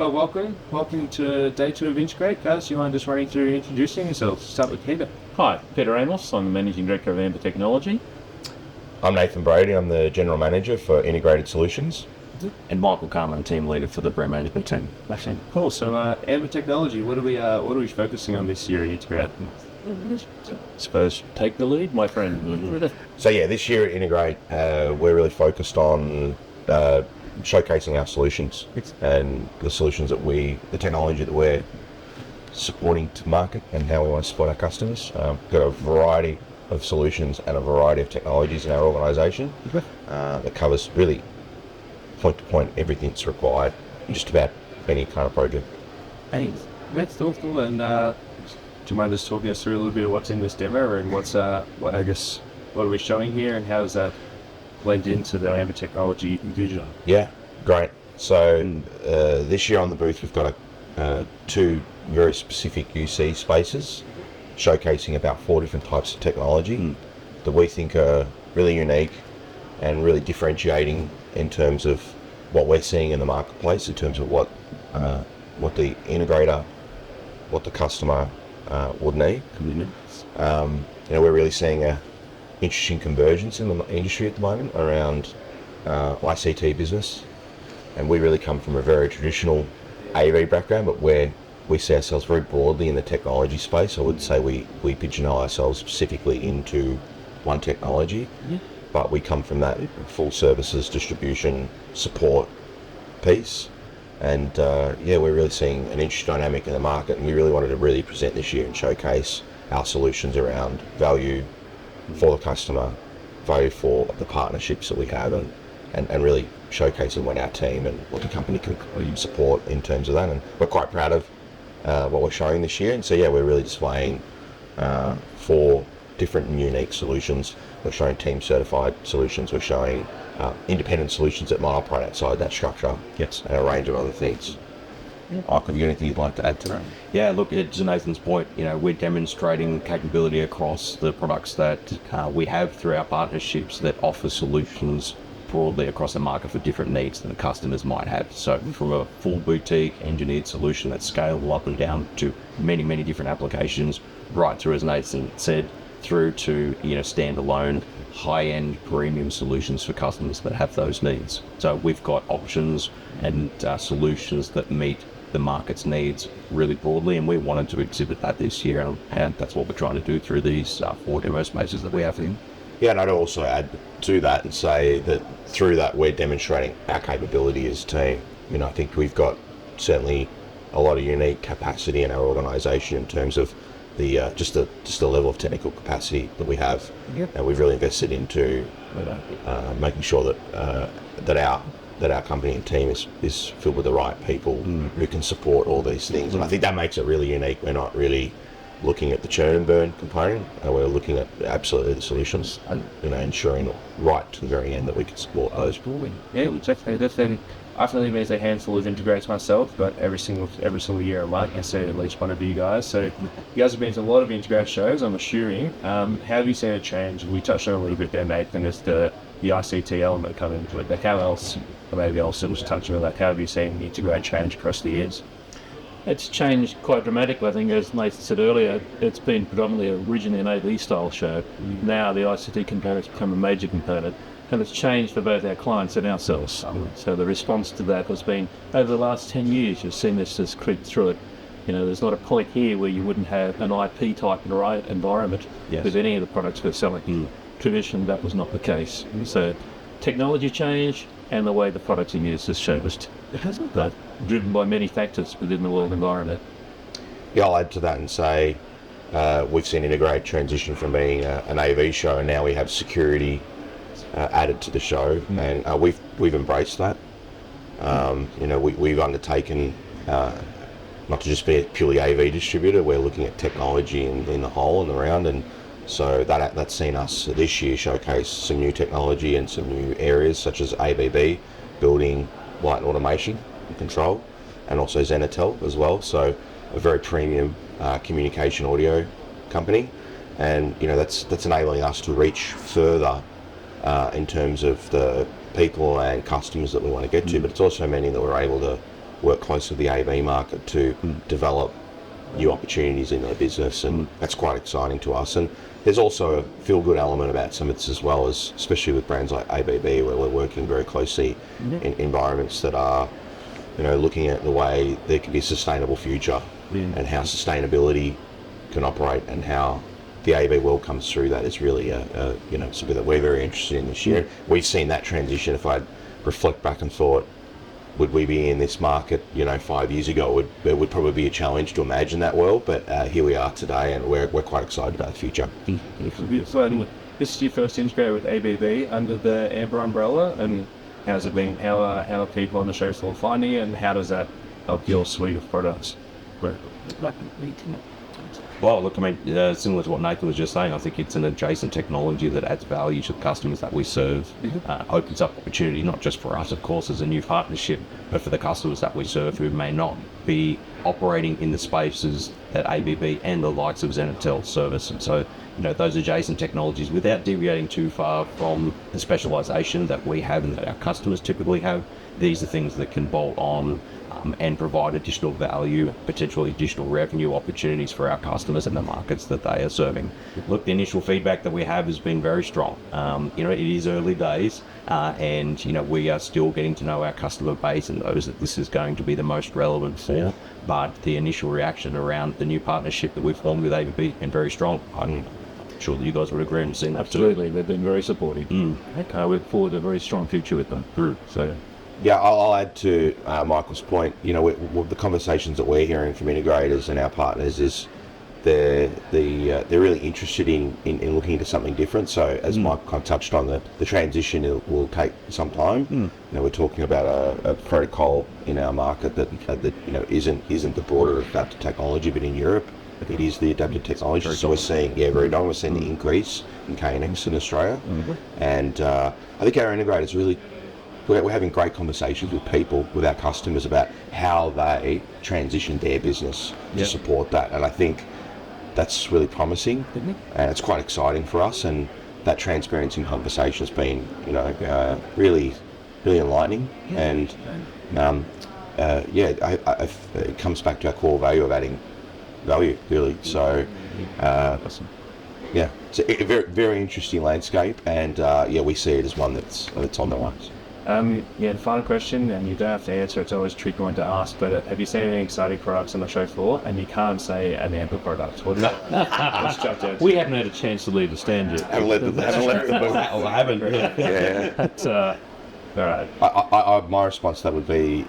Well, welcome to day 2 of Integrate, guys. You mind just running through introducing yourselves? Start with Peter. Hi, Peter Amos. I'm the Managing Director of Amber Technology. I'm Nathan Brady. I'm the General Manager for Integrated Solutions. And Michael Carman, Team Leader for the brand management team. Cool. So, Amber Technology, what are we focusing on this year at Integrate? Suppose take the lead, my friend. So yeah, this year at Integrate, we're really focused on showcasing our solutions and the solutions the technology that we're supporting to market and how we want to support our customers. We've got a variety of solutions and a variety of technologies in our organisation that covers really point to point everything that's required, just about any kind of project. Hey, that's cool. And do you mind just talking us through a little bit of what's in this demo and what are we showing here and how does that blend into the Amber Technology vision? Yeah, great. So this year on the booth we've got two very specific UC spaces showcasing about 4 different types of technology that we think are really unique and really differentiating in terms of what we're seeing in the marketplace, in terms of what the integrator, what the customer would need. We're really seeing a interesting convergence in the industry at the moment around ICT business, and we really come from a very traditional AV background, but where we see ourselves very broadly in the technology space. I would say we pigeonhole ourselves specifically into one technology, but we come from that full services, distribution, support piece, and we're really seeing an interesting dynamic in the market, and we really wanted to really present this year and showcase our solutions around value for the customer, value for the partnerships that we have, and really showcasing what our team and what the company can support in terms of that. And we're quite proud of what we're showing this year. And so we're really displaying 4 different and unique solutions. We're showing team certified solutions, we're showing independent solutions that might operate outside that structure, and a range of other things. Michael, have you got anything you'd like to add to that? Yeah, look, to Nathan's point, we're demonstrating capability across the products that we have through our partnerships that offer solutions broadly across the market for different needs that the customers might have. So from a full boutique engineered solution that's scalable up and down to many, many different applications, right through, as Nathan said, through to standalone high-end premium solutions for customers that have those needs. So we've got options and solutions that meet the market's needs really broadly, and we wanted to exhibit that this year, and that's what we're trying to do through these 4 demo spaces that we have in. Yeah, and I'd also add to that and say that through that we're demonstrating our capability as a team. I think we've got certainly a lot of unique capacity in our organisation in terms of the just the level of technical capacity that we have, and we've really invested into making sure that our company and team is filled with the right people who can support all these things. And I think that makes it really unique. We're not really looking at the churn and burn component, we're looking at absolutely the solutions and ensuring right to the very end that we can support those. Yeah, exactly. I've only been to a handful of integrators myself, but every single year I see at least one of you guys. So you guys have been to a lot of integrator shows, I'm assuming. How have you seen it change? We touched on it a little bit there, Nathan, as the ICT element coming into it. But how else, or maybe I'll still just touch on that, how have you seen the integrate change across the years? It's changed quite dramatically. I think, as Nathan said earlier, it's been predominantly originally an AV style show. Now the ICT component's become a major component, and it's changed for both our clients and ourselves. So the response to that has been, over the last 10 years, you've seen this just creep through it. There's not a point here where you wouldn't have an IP type environment with any of the products we're selling. Traditionally, that was not the case. So technology change and the way the products are used has changed. But driven by many factors within the world environment. Yeah, I'll add to that and say we've seen Integrate transition from being an AV show, and now we have security added to the show, and we've embraced that. We've undertaken not to just be a purely AV distributor. We're looking at technology in the whole and around, and so that's seen us this year showcase some new technology and some new areas such as ABB, building, light and automation and control, and also Xenatel as well. So a very premium communication audio company, and that's enabling us to reach further in terms of the people and customers that we want to get to, but it's also meaning that we're able to work closely with the AV market to develop new opportunities in their business, and that's quite exciting to us. And there's also a feel-good element about some of this as well, as especially with brands like ABB, where we're working very closely in environments that are, looking at the way there can be a sustainable future and how sustainability can operate, and how the AV world comes through that is really something that we're very interested in this year. We've seen that transition. If I reflect back and thought, would we be in this market, 5 years ago, it would probably be a challenge to imagine that world, but here we are today, and we're quite excited about the future. So this is your first integrator with ABB under the Amber umbrella, and how's it been? How are people on the show floor finding it, and how does that help your suite of products? Well, look, I mean, similar to what Nathan was just saying, I think it's an adjacent technology that adds value to the customers that we serve, opens up opportunity, not just for us, of course, as a new partnership, but for the customers that we serve who may not be operating in the spaces that ABB and the likes of Xenatel service. And so, those adjacent technologies, without deviating too far from the specialization that we have and that our customers typically have, these are things that can bolt on and provide additional value, potentially additional revenue opportunities for our customers and the markets that they are serving. Look, the initial feedback that we have has been very strong. It is early days, and we are still getting to know our customer base and those that this is going to be the most relevant for. But the initial reaction around the new partnership that we've formed with ABB has been very strong. I'm sure that you guys would agree and see that. Absolutely, they've been very supportive. We look forward to a very strong future with them. So. Yeah, I'll add to Michael's point. The conversations that we're hearing from integrators and our partners is they're really interested in looking into something different. So as Mike kind of touched on, the transition will take some time. We're talking about a protocol in our market that isn't the broader adaptive technology, but in Europe it is the adaptive technology. So we're seeing we're seeing the increase in KNX in Australia, and I think our integrators really. We're having great conversations with our customers about how they transition their business to support that, and I think that's really promising, and it's quite exciting for us. And that transparency in conversation has been, really, really enlightening. And it comes back to our core value of adding value, really. So, it's a very, very interesting landscape, and we see it as one that's on the rise. The final question, and you don't have to answer, it's always a tricky one to ask, but have you seen any exciting products on the show floor? And you can't say an Amber product. What is that? We haven't had a chance to leave the stand yet. Haven't left the booth. I haven't. That's, all right. My response to that would be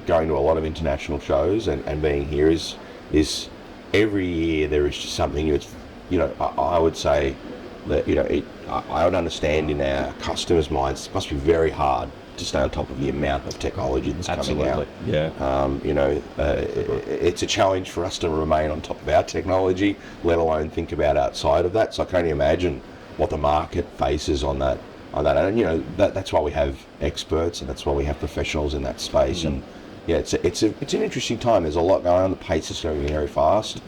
going to a lot of international shows and being here is every year there is just something. It's, I would say that I would understand in our customers' minds it must be very hard to stay on top of the amount of technology that's coming out. It's a challenge for us to remain on top of our technology, let alone think about outside of that. So I can only imagine what the market faces on that. And that's why we have experts, and that's why we have professionals in that space. And it's an interesting time. There's a lot going on. The pace is going very fast.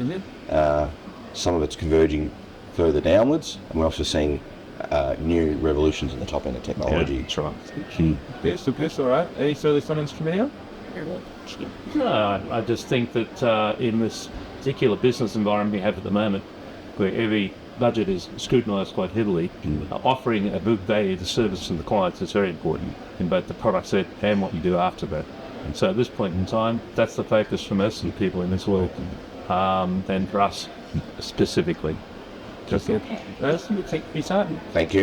Some of it's converging further downwards, and we're also seeing new revolutions in the top end of technology. That's right. Yes, all right. Any further comments from anyone? No, I just think that in this particular business environment we have at the moment, where every budget is scrutinised quite heavily, offering a good value to service to the clients is very important in both the product set and what you do after that. And so at this point in time, that's the focus from us and people in this world, and for us specifically. Thank you. Thank you.